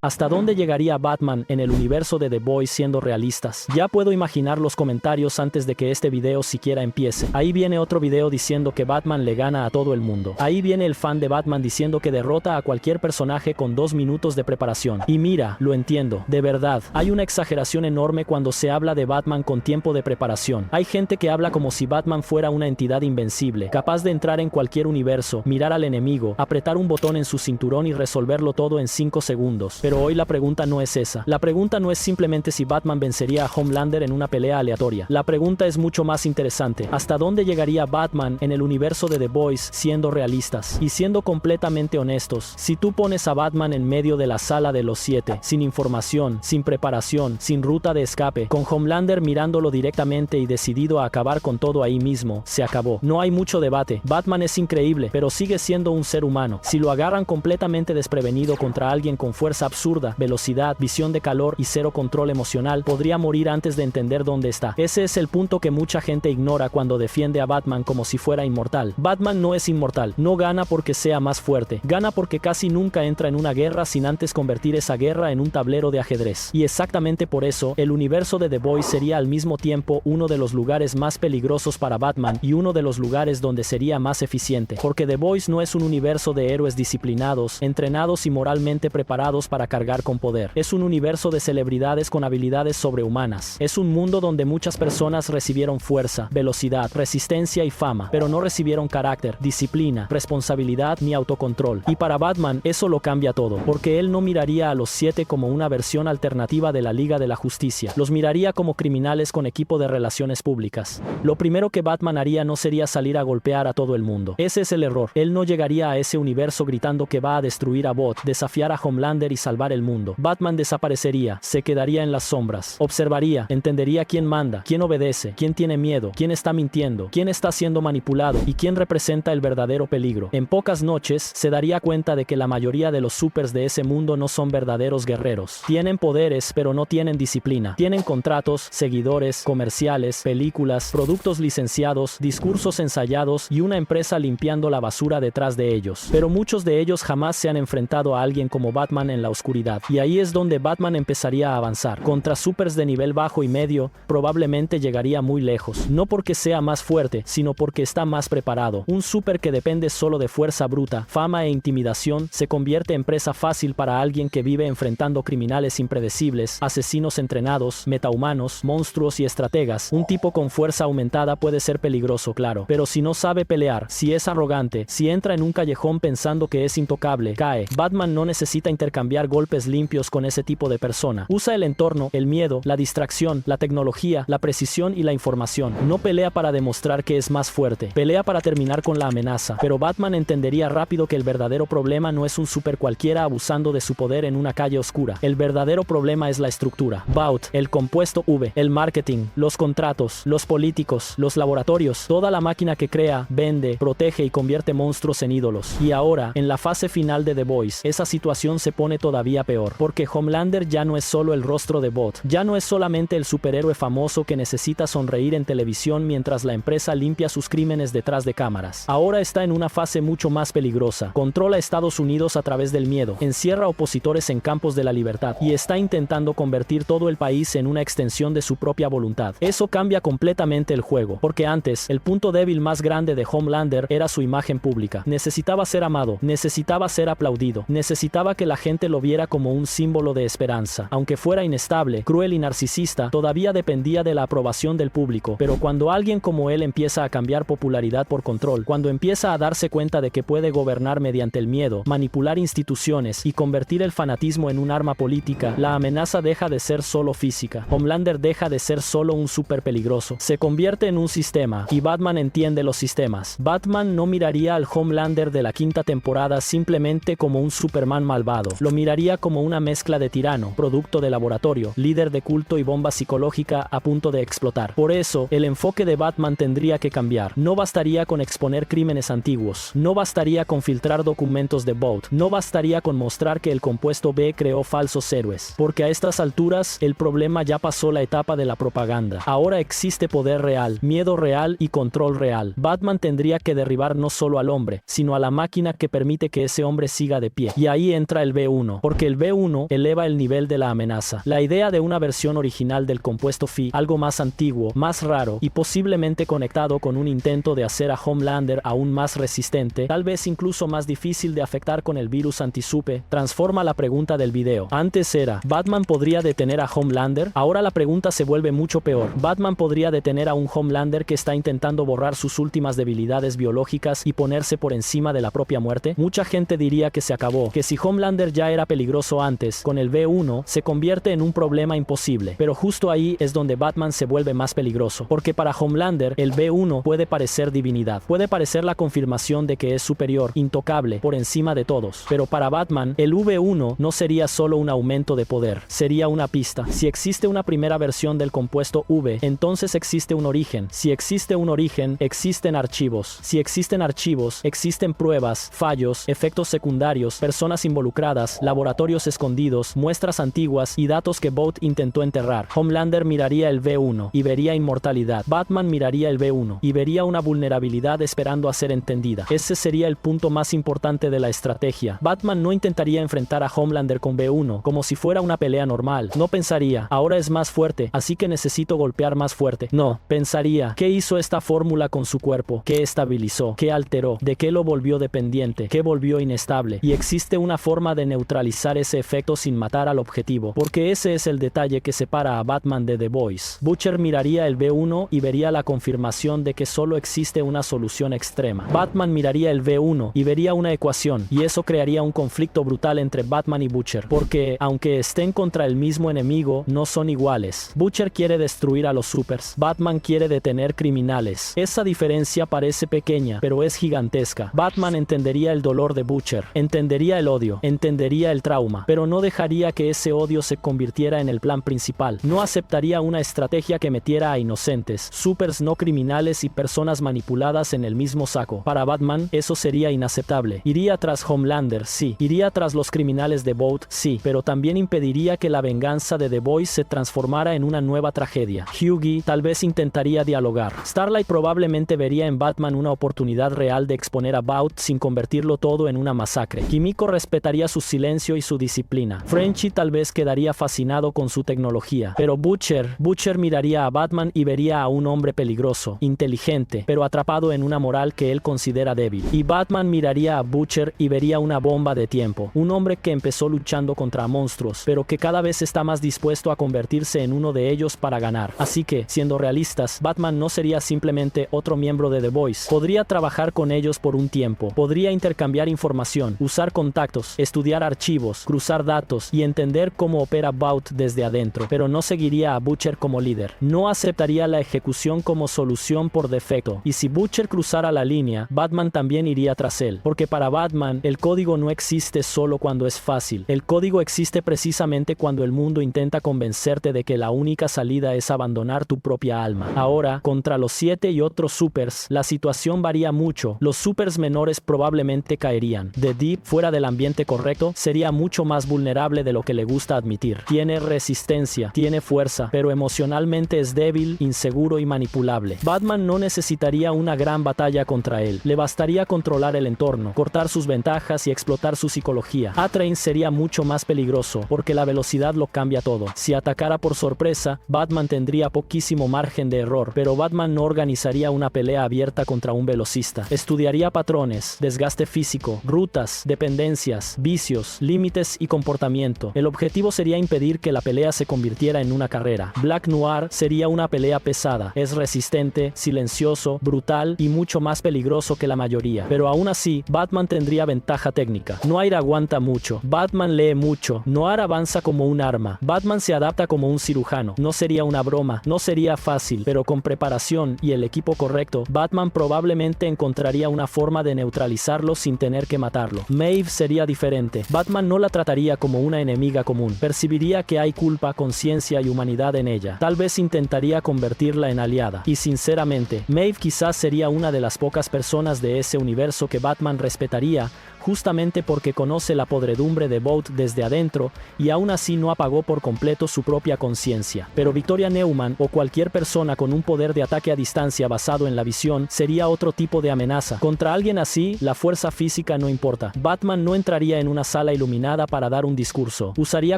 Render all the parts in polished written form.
¿Hasta dónde llegaría Batman en el universo de The Boys siendo realistas? Ya puedo imaginar los comentarios antes de que este video siquiera empiece. Ahí viene otro video diciendo que Batman le gana a todo el mundo. Ahí viene el fan de Batman diciendo que derrota a cualquier personaje con 2 minutos de preparación. Y mira, lo entiendo, de verdad, hay una exageración enorme cuando se habla de Batman con tiempo de preparación. Hay gente que habla como si Batman fuera una entidad invencible, capaz de entrar en cualquier universo, mirar al enemigo, apretar un botón en su cinturón y resolverlo todo en 5 segundos. Pero hoy la pregunta no es esa. La pregunta no es simplemente si Batman vencería a Homelander en una pelea aleatoria. La pregunta es mucho más interesante. ¿Hasta dónde llegaría Batman en el universo de The Boys siendo realistas? Y siendo completamente honestos, si tú pones a Batman en medio de la sala de los 7, sin información, sin preparación, sin ruta de escape, con Homelander mirándolo directamente y decidido a acabar con todo ahí mismo, se acabó. No hay mucho debate. Batman es increíble, pero sigue siendo un ser humano. Si lo agarran completamente desprevenido contra alguien con fuerza absurda, velocidad, visión de calor y cero control emocional, podría morir antes de entender dónde está. Ese es el punto que mucha gente ignora cuando defiende a Batman como si fuera inmortal. Batman no es inmortal. No gana porque sea más fuerte. Gana porque casi nunca entra en una guerra sin antes convertir esa guerra en un tablero de ajedrez. Y exactamente por eso, el universo de The Boys sería al mismo tiempo uno de los lugares más peligrosos para Batman y uno de los lugares donde sería más eficiente. Porque The Boys no es un universo de héroes disciplinados, entrenados y moralmente preparados para cargar con poder. Es un universo de celebridades con habilidades sobrehumanas. Es un mundo donde muchas personas recibieron fuerza, velocidad, resistencia y fama, pero no recibieron carácter, disciplina, responsabilidad ni autocontrol. Y para Batman eso lo cambia todo, porque él no miraría a los 7 como una versión alternativa de la Liga de la Justicia. Los miraría como criminales con equipo de relaciones públicas. Lo primero que Batman haría no sería salir a golpear a todo el mundo. Ese es el error. Él no llegaría a ese universo gritando que va a destruir a Bot, desafiar a Homelander y salvar el mundo. Batman desaparecería, se quedaría en las sombras, observaría, entendería quién manda, quién obedece, quién tiene miedo, quién está mintiendo, quién está siendo manipulado y quién representa el verdadero peligro. En pocas noches se daría cuenta de que la mayoría de los supers de ese mundo no son verdaderos guerreros. Tienen poderes, pero no tienen disciplina. Tienen contratos, seguidores, comerciales, películas, productos licenciados, discursos ensayados y una empresa limpiando la basura detrás de ellos. Pero muchos de ellos jamás se han enfrentado a alguien como Batman en la oscuridad. Y ahí es donde Batman empezaría a avanzar. Contra supers de nivel bajo y medio, probablemente llegaría muy lejos. No porque sea más fuerte, sino porque está más preparado. Un super que depende solo de fuerza bruta, fama e intimidación, se convierte en presa fácil para alguien que vive enfrentando criminales impredecibles, asesinos entrenados, metahumanos, monstruos y estrategas. Un tipo con fuerza aumentada puede ser peligroso, claro, pero si no sabe pelear, si es arrogante, si entra en un callejón pensando que es intocable, cae. Batman no necesita intercambiar golpes limpios con ese tipo de persona. Usa el entorno, el miedo, la distracción, la tecnología, la precisión y la información. No pelea para demostrar que es más fuerte, pelea para terminar con la amenaza. Pero Batman entendería rápido que el verdadero problema no es un super cualquiera abusando de su poder en una calle oscura. El verdadero problema es la estructura. BOUT, el compuesto V, el marketing, los contratos, los políticos, los laboratorios, toda la máquina que crea, vende, protege y convierte monstruos en ídolos. Y ahora, en la fase final de The Boys, esa situación se pone todavía peor, porque Homelander ya no es solo el rostro de Bot, ya no es solamente el superhéroe famoso que necesita sonreír en televisión mientras la empresa limpia sus crímenes detrás de cámaras. Ahora está en una fase mucho más peligrosa. Controla Estados Unidos a través del miedo, encierra opositores en campos de la libertad y está intentando convertir todo el país en una extensión de su propia voluntad. Eso cambia completamente el juego, porque antes, el punto débil más grande de Homelander era su imagen pública. Necesitaba ser amado, necesitaba ser aplaudido, necesitaba que la gente lo viera como un símbolo de esperanza. Aunque fuera inestable, cruel y narcisista, todavía dependía de la aprobación del público. Pero cuando alguien como él empieza a cambiar popularidad por control, cuando empieza a darse cuenta de que puede gobernar mediante el miedo, manipular instituciones y convertir el fanatismo en un arma política, la amenaza deja de ser solo física. Homelander deja de ser solo un súper peligroso. Se convierte en un sistema, y Batman entiende los sistemas. Batman no miraría al Homelander de la quinta temporada simplemente como un Superman malvado. Lo miraría como una mezcla de tirano, producto de laboratorio, líder de culto y bomba psicológica a punto de explotar. Por eso, el enfoque de Batman tendría que cambiar. No bastaría con exponer crímenes antiguos. No bastaría con filtrar documentos de BOUT. No bastaría con mostrar que el compuesto B creó falsos héroes. Porque a estas alturas, el problema ya pasó la etapa de la propaganda. Ahora existe poder real, miedo real y control real. Batman tendría que derribar no solo al hombre, sino a la máquina que permite que ese hombre siga de pie. Y ahí entra el B1. Porque porque el B1 eleva el nivel de la amenaza. La idea de una versión original del compuesto Phi, algo más antiguo, más raro y posiblemente conectado con un intento de hacer a Homelander aún más resistente, tal vez incluso más difícil de afectar con el virus anti-Supe, transforma la pregunta del video. Antes era, ¿Batman podría detener a Homelander? Ahora la pregunta se vuelve mucho peor. ¿Batman podría detener a un Homelander que está intentando borrar sus últimas debilidades biológicas y ponerse por encima de la propia muerte? Mucha gente diría que se acabó, que si Homelander ya era peligroso antes, con el B1 se convierte en un problema imposible. Pero justo ahí es donde Batman se vuelve más peligroso, porque para Homelander el B1 puede parecer divinidad, puede parecer la confirmación de que es superior, intocable, por encima de todos. Pero para Batman el V1 no sería solo un aumento de poder, sería una pista. Si existe una primera versión del compuesto V, entonces existe un origen. Si existe un origen, existen archivos. Si existen archivos, existen pruebas, fallos, efectos secundarios, personas involucradas, laboratorios escondidos, muestras antiguas y datos que Vought intentó enterrar. Homelander miraría el V1 y vería inmortalidad. Batman miraría el V1 y vería una vulnerabilidad esperando a ser entendida. Ese sería el punto más importante de la estrategia. Batman no intentaría enfrentar a Homelander con V1 como si fuera una pelea normal. No pensaría, ahora es más fuerte, así que necesito golpear más fuerte. No, pensaría, ¿qué hizo esta fórmula con su cuerpo? ¿Qué estabilizó? ¿Qué alteró? ¿De qué lo volvió dependiente? ¿Qué volvió inestable? Y existe una forma de neutralizar ese efecto sin matar al objetivo, porque ese es el detalle que separa a Batman de The Boys. Butcher miraría el V1 y vería la confirmación de que solo existe una solución extrema. Batman miraría el V1 y vería una ecuación, y eso crearía un conflicto brutal entre Batman y Butcher, porque aunque estén contra el mismo enemigo, no son iguales. Butcher quiere destruir a los supers, Batman quiere detener criminales. Esa diferencia parece pequeña, pero es gigantesca. Batman entendería el dolor de Butcher, entendería el odio, entendería el trauma, pero no dejaría que ese odio se convirtiera en el plan principal. No aceptaría una estrategia que metiera a inocentes, supers no criminales y personas manipuladas en el mismo saco. Para Batman, eso sería inaceptable. Iría tras Homelander, sí. Iría tras los criminales de Vought, sí, pero también impediría que la venganza de The Boys se transformara en una nueva tragedia. Hughie tal vez intentaría dialogar. Starlight probablemente vería en Batman una oportunidad real de exponer a Vought sin convertirlo todo en una masacre. Kimiko respetaría su silencio y su disciplina. Frenchie tal vez quedaría fascinado con su tecnología. Pero Butcher miraría a Batman y vería a un hombre peligroso, inteligente, pero atrapado en una moral que él considera débil. Y Batman miraría a Butcher y vería una bomba de tiempo. Un hombre que empezó luchando contra monstruos, pero que cada vez está más dispuesto a convertirse en uno de ellos para ganar. Así que, siendo realistas, Batman no sería simplemente otro miembro de The Boys. Podría trabajar con ellos por un tiempo. Podría intercambiar información, usar contactos, estudiar archivos, cruzar datos y entender cómo opera Vought desde adentro. Pero no seguiría a Butcher como líder. No aceptaría la ejecución como solución por defecto. Y si Butcher cruzara la línea, Batman también iría tras él. Porque para Batman, el código no existe solo cuando es fácil. El código existe precisamente cuando el mundo intenta convencerte de que la única salida es abandonar tu propia alma. Ahora, contra los 7 y otros supers, la situación varía mucho. Los supers menores probablemente caerían. The Deep, fuera del ambiente correcto, sería mucho más vulnerable de lo que le gusta admitir. Tiene resistencia, tiene fuerza, pero emocionalmente es débil, inseguro y manipulable. Batman no necesitaría una gran batalla contra él. Le bastaría controlar el entorno, cortar sus ventajas y explotar su psicología. A-Train sería mucho más peligroso, porque la velocidad lo cambia todo. Si atacara por sorpresa, Batman tendría poquísimo margen de error, pero Batman no organizaría una pelea abierta contra un velocista. Estudiaría patrones, desgaste físico, rutas, dependencias, vicios, límites y comportamiento. El objetivo sería impedir que la pelea se convirtiera en una carrera. Black Noir sería una pelea pesada. Es resistente, silencioso, brutal y mucho más peligroso que la mayoría. Pero aún así, Batman tendría ventaja técnica. Noir aguanta mucho. Batman lee mucho. Noir avanza como un arma. Batman se adapta como un cirujano. No sería una broma. No sería fácil, pero con preparación y el equipo correcto, Batman probablemente encontraría una forma de neutralizarlo sin tener que matarlo. Maeve sería diferente. Batman no la trataría como una enemiga común. Percibiría que hay culpa, conciencia y humanidad en ella. Tal vez intentaría convertirla en aliada. Y sinceramente, Maeve quizás sería una de las pocas personas de ese universo que Batman respetaría, justamente porque conoce la podredumbre de Vought desde adentro y aún así no apagó por completo su propia conciencia. Pero Victoria Neuman o cualquier persona con un poder de ataque a distancia basado en la visión sería otro tipo de amenaza. Contra alguien así, la fuerza física no importa. Batman no entraría en una sala iluminada para dar un discurso. Usaría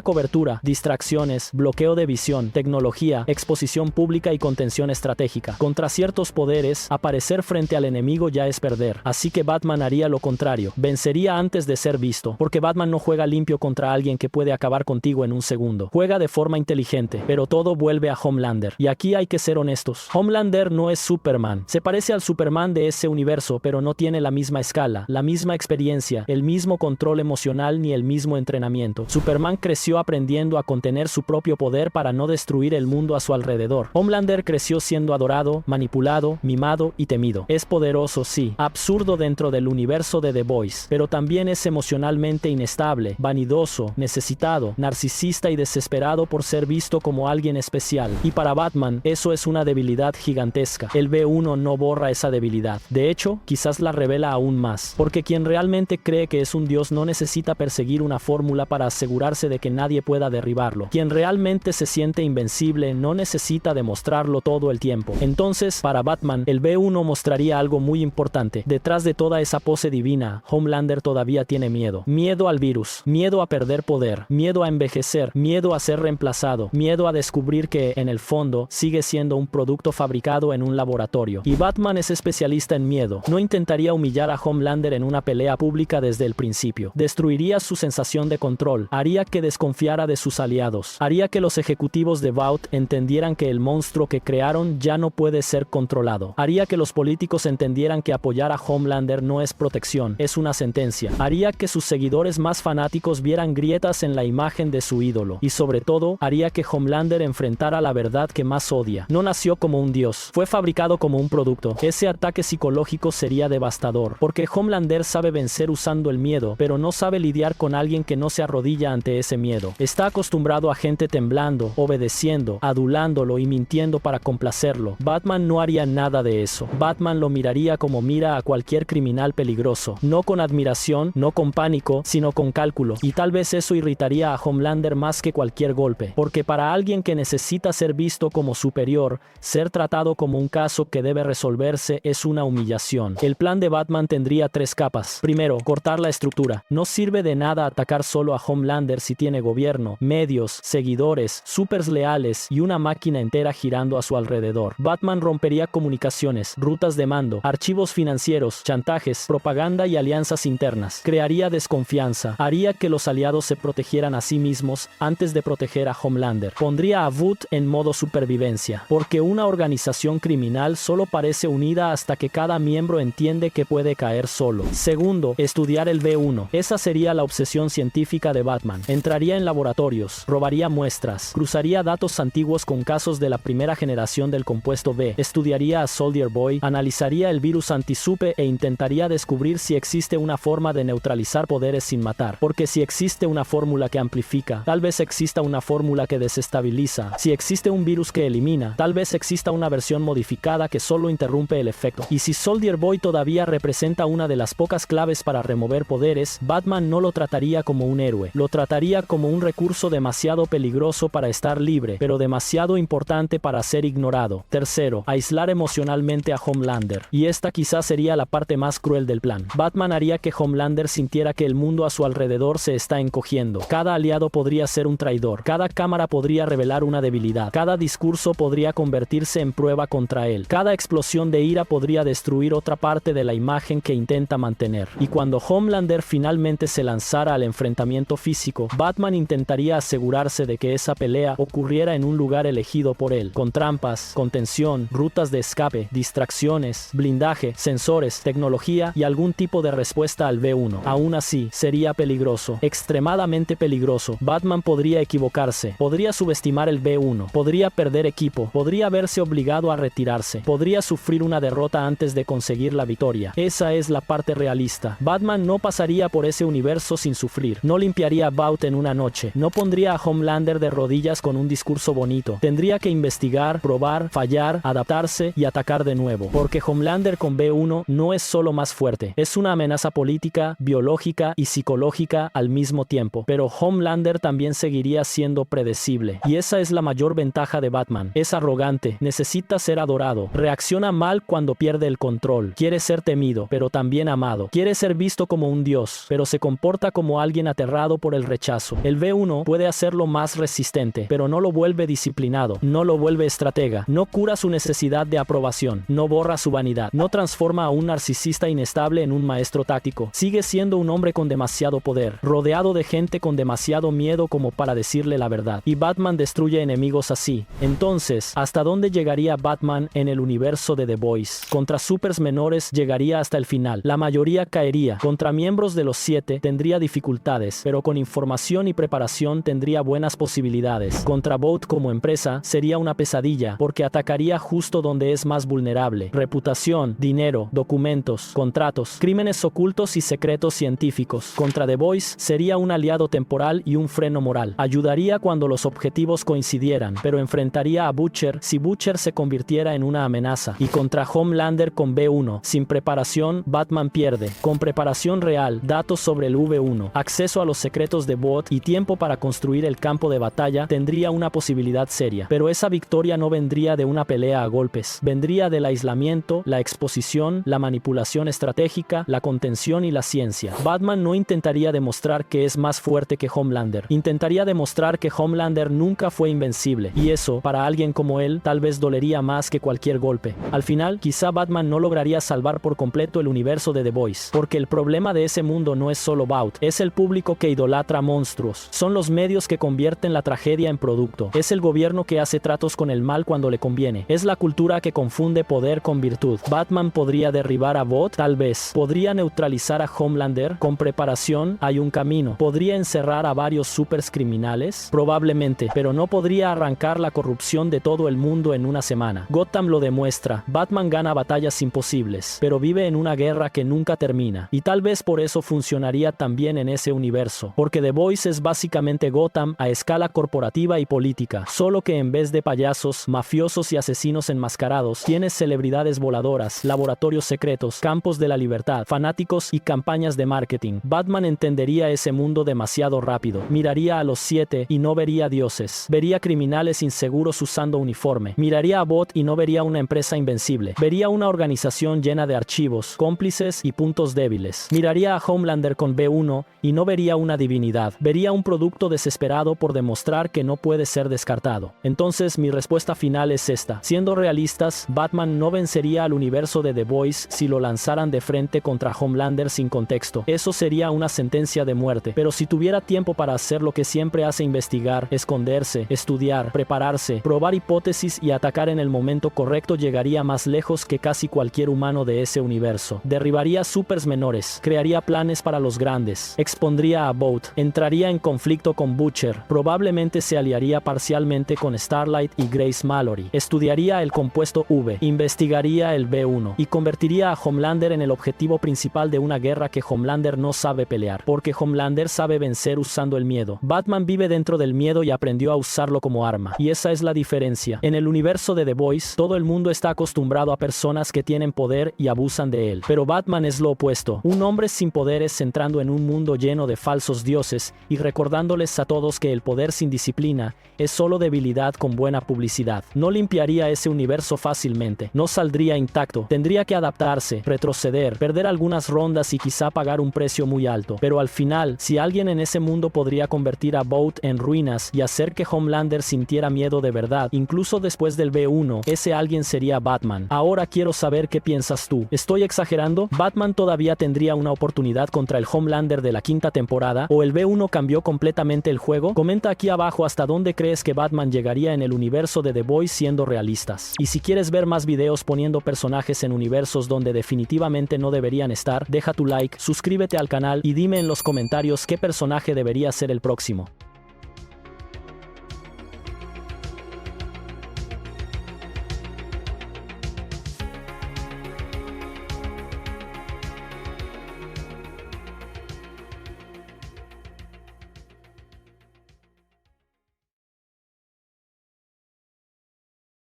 cobertura, distracciones, bloqueo de visión, tecnología, exposición pública y contención estratégica. Contra ciertos poderes, aparecer frente al enemigo ya es perder. Así que Batman haría lo contrario. Vencería antes de ser visto, porque Batman no juega limpio contra alguien que puede acabar contigo en un segundo. Juega de forma inteligente, pero todo vuelve a Homelander. Y aquí hay que ser honestos. Homelander no es Superman. Se parece al Superman de ese universo, pero no tiene la misma escala, la misma experiencia, el mismo control emocional ni el mismo entrenamiento. Superman creció aprendiendo a contener su propio poder para no destruir el mundo a su alrededor. Homelander creció siendo adorado, manipulado, mimado y temido. Es poderoso, sí, absurdo dentro del universo de The Boys, pero también es emocionalmente inestable, vanidoso, necesitado, narcisista y desesperado por ser visto como alguien especial. Y para Batman, eso es una debilidad gigantesca. El B1 no borra esa debilidad. De hecho, quizás la revela aún más, porque quien realmente cree que es un dios no necesita perseguir una fórmula para asegurarse de que nadie pueda derribarlo. Quien realmente se siente invencible no necesita demostrarlo todo el tiempo. Entonces, para Batman, el B1 mostraría algo muy importante. Detrás de toda esa pose divina, Homelander todavía tiene miedo. Miedo al virus, miedo a perder poder, miedo a envejecer, miedo a ser reemplazado, miedo a descubrir que, en el fondo, sigue siendo un producto fabricado en un laboratorio. Y Batman es especialista en miedo. No intentaría humillar a Homelander en una pelea pública desde el principio. Destruiría su sensación de control, haría que desconfiara de sus aliados, haría que los ejecutivos de Vought entendieran que el monstruo que crearon ya no puede ser controlado, haría que los políticos entendieran que apoyar a Homelander no es protección, es una sentencia, haría que sus seguidores más fanáticos vieran grietas en la imagen de su ídolo, y sobre todo, haría que Homelander enfrentara la verdad que más odia. No nació como un dios, fue fabricado como un producto. Ese ataque psicológico sería devastador, porque Homelander sabe vencer usando el miedo, pero no sabe lidiar con alguien que no se arrodilla ante ese miedo. Está acostumbrado a gente temblando, obedeciendo, adulándolo y mintiendo para complacerlo. Batman no haría nada de eso. Batman lo miraría como mira a cualquier criminal peligroso, no con admiración, no con pánico, sino con cálculo, y tal vez eso irritaría a Homelander más que cualquier golpe, porque para alguien que necesita ser visto como superior, ser tratado como un caso que debe resolverse es una humillación. El plan de Batman tendría 3 capas. Primero, cortar la estructura. No sirve de nada atacar solo a Homelander si tiene gobierno, medios, seguidores, supers leales y una máquina entera girando a su alrededor. Batman rompería comunicaciones, rutas de mando, archivos financieros, chantajes, propaganda y alianzas internas. Crearía desconfianza, haría que los aliados se protegieran a sí mismos antes de proteger a Homelander. Pondría a Vought en modo supervivencia, porque una organización criminal solo parece unida hasta que cada miembro entiende que puede caer solo. Segundo, estudiar el B1. Esa sería la obsesión científica de Batman. Entraría en laboratorios, robaría muestras, cruzaría datos antiguos con casos de la primera generación del compuesto B, estudiaría a Soldier Boy, analizaría el virus anti-Supe e intentaría descubrir si existe una forma de neutralizar poderes sin matar. Porque si existe una fórmula que amplifica, tal vez exista una fórmula que desestabiliza. Si existe un virus que elimina, tal vez exista una versión modificada que solo interrumpe el efecto. Y si Soldier Boy todavía representa una de las pocas claves para remover poderes, Batman no lo trataría como un héroe, lo trataría como un recurso demasiado peligroso para estar libre, pero demasiado importante para ser ignorado. Tercero, aislar emocionalmente a Homelander. Y esta quizás sería la parte más cruel del plan. Batman haría que Homelander sintiera que el mundo a su alrededor se está encogiendo. Cada aliado podría ser un traidor, cada cámara podría revelar una debilidad, cada discurso podría convertirse en prueba contra él, cada explosión de ira podría destruir otra parte de la imagen que intenta mantener. Y cuando Homelander finalmente se lanzara al enfrentamiento físico, Batman intentaría asegurarse de que esa pelea ocurriera en un lugar elegido por él, con trampas, contención, rutas de escape, distracciones, blindaje, sensores, tecnología y algún tipo de respuesta al B1. Aún así, sería peligroso, extremadamente peligroso. Batman podría equivocarse, podría subestimar el B1, podría perder equipo, podría verse obligado a retirarse, podría sufrir una derrota antes de conseguir la victoria. Esa es la parte realista. Batman no pasaría por ese universo sin sufrir, no limpiaría a Vought en una noche, no pondría a Homelander de rodillas con un discurso bonito. Tendría que investigar, probar, fallar, adaptarse y atacar de nuevo, porque Homelander con B1 no es solo más fuerte, es una amenaza política política, biológica y psicológica al mismo tiempo. Pero Homelander también seguiría siendo predecible. Y esa es la mayor ventaja de Batman. Es arrogante, necesita ser adorado, reacciona mal cuando pierde el control, quiere ser temido, pero también amado, quiere ser visto como un dios, pero se comporta como alguien aterrado por el rechazo. El V1 puede hacerlo más resistente, pero no lo vuelve disciplinado, no lo vuelve estratega, no cura su necesidad de aprobación, no borra su vanidad, no transforma a un narcisista inestable en un maestro táctico. Sigue siendo un hombre con demasiado poder, rodeado de gente con demasiado miedo como para decirle la verdad. Y Batman destruye enemigos así. Entonces, ¿hasta dónde llegaría Batman en el universo de The Boys? Contra supers menores llegaría hasta el final. La mayoría caería. Contra miembros de los 7 tendría dificultades, pero con información y preparación tendría buenas posibilidades. Contra Vought como empresa sería una pesadilla, porque atacaría justo donde es más vulnerable. Reputación, dinero, documentos, contratos, crímenes ocultos y secretos científicos. Contra The Boys sería un aliado temporal y un freno moral. Ayudaría cuando los objetivos coincidieran, pero enfrentaría a Butcher si Butcher se convirtiera en una amenaza. Y contra Homelander con B1. Sin preparación, Batman pierde. Con preparación real, datos sobre el V1, acceso a los secretos de Vought y tiempo para construir el campo de batalla, tendría una posibilidad seria. Pero esa victoria no vendría de una pelea a golpes. Vendría del aislamiento, la exposición, la manipulación estratégica, la contención y la ciencia. Batman no intentaría demostrar que es más fuerte que Homelander. Intentaría demostrar que Homelander nunca fue invencible. Y eso, para alguien como él, tal vez dolería más que cualquier golpe. Al final, quizá Batman no lograría salvar por completo el universo de The Boys. Porque el problema de ese mundo no es solo Vought. Es el público que idolatra monstruos. Son los medios que convierten la tragedia en producto. Es el gobierno que hace tratos con el mal cuando le conviene. Es la cultura que confunde poder con virtud. Batman podría derribar a Vought, tal vez. Podría neutralizar a Homelander. Con preparación hay un camino. Podría encerrar a varios supers criminales, probablemente, pero no podría arrancar la corrupción de todo el mundo en una semana. Gotham lo demuestra. Batman gana batallas imposibles, pero vive en una guerra que nunca termina. Y tal vez por eso funcionaría también en ese universo, porque The Boys es básicamente Gotham a escala corporativa y política, solo que en vez de payasos, mafiosos y asesinos enmascarados, tienes celebridades voladoras, laboratorios secretos, campos de la libertad, fanáticos y campañas de marketing. Batman entendería ese mundo demasiado rápido. Miraría a los 7 y no vería dioses. Vería criminales inseguros usando uniforme. Miraría a Vought y no vería una empresa invencible. Vería una organización llena de archivos, cómplices y puntos débiles. Miraría a Homelander con B1 y no vería una divinidad. Vería un producto desesperado por demostrar que no puede ser descartado. Entonces mi respuesta final es esta. Siendo realistas, Batman no vencería al universo de The Boys si lo lanzaran de frente contra Homelander sin contexto. Eso sería una sentencia de muerte. Pero si tuviera tiempo para hacer lo que siempre hace: investigar, esconderse, estudiar, prepararse, probar hipótesis y atacar en el momento correcto, llegaría más lejos que casi cualquier humano de ese universo. Derribaría supers menores, crearía planes para los grandes, expondría a Vought, entraría en conflicto con Butcher, probablemente se aliaría parcialmente con Starlight y Grace Mallory, estudiaría el compuesto V, investigaría el B1 y convertiría a Homelander en el objetivo principal de una guerra que Homelander no sabe pelear, porque Homelander sabe vencer usando el miedo. Batman vive dentro del miedo y aprendió a usarlo como arma, y esa es la diferencia. En el universo de The Boys, todo el mundo está acostumbrado a personas que tienen poder y abusan de él, pero Batman es lo opuesto, un hombre sin poderes entrando en un mundo lleno de falsos dioses y recordándoles a todos que el poder sin disciplina es solo debilidad con buena publicidad. No limpiaría ese universo fácilmente, no saldría intacto, tendría que adaptarse, retroceder, perder algunas rondas y quizá pagar un precio muy alto, pero al final, si alguien en ese mundo podría convertir a Vought en ruinas y hacer que Homelander sintiera miedo de verdad, incluso después del B1, ese alguien sería Batman. Ahora quiero saber qué piensas tú. ¿Estoy exagerando? ¿Batman todavía tendría una oportunidad contra el Homelander de la quinta temporada? ¿O el B1 cambió completamente el juego? Comenta aquí abajo hasta dónde crees que Batman llegaría en el universo de The Boys siendo realistas. Y si quieres ver más videos poniendo personajes en universos donde definitivamente no deberían estar, deja tu like, suscríbete al canal y dime en los comentarios qué personaje debería ser el próximo.